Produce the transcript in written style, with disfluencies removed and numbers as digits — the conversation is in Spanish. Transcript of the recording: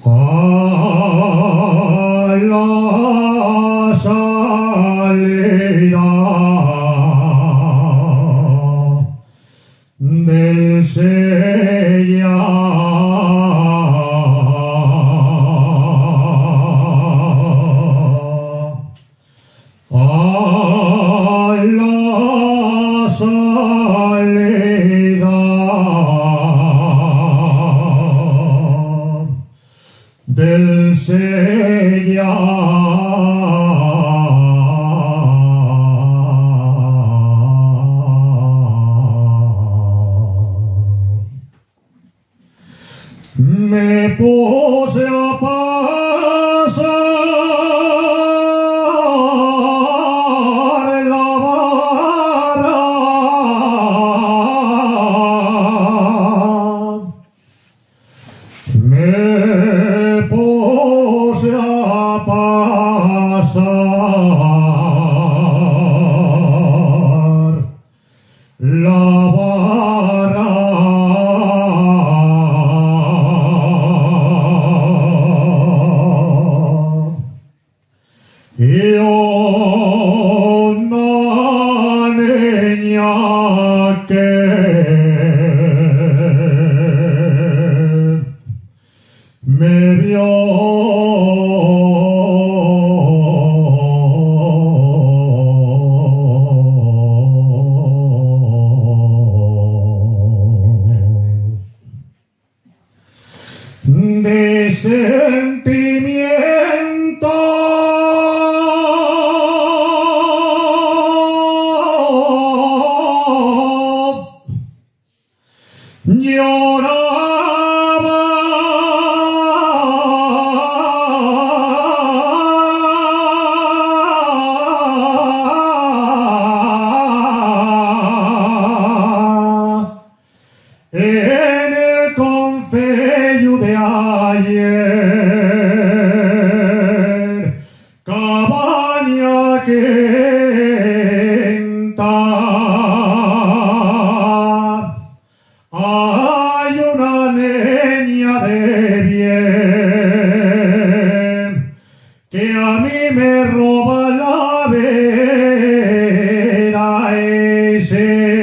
a la salida del a la salida del me puse a pasar la vara me puse a pasar la vara y una niña que me vio de sentimiento lloraba en el concello de ayer, cabaña quenta. Hay una niña de bien que a mí me roba la vida ese.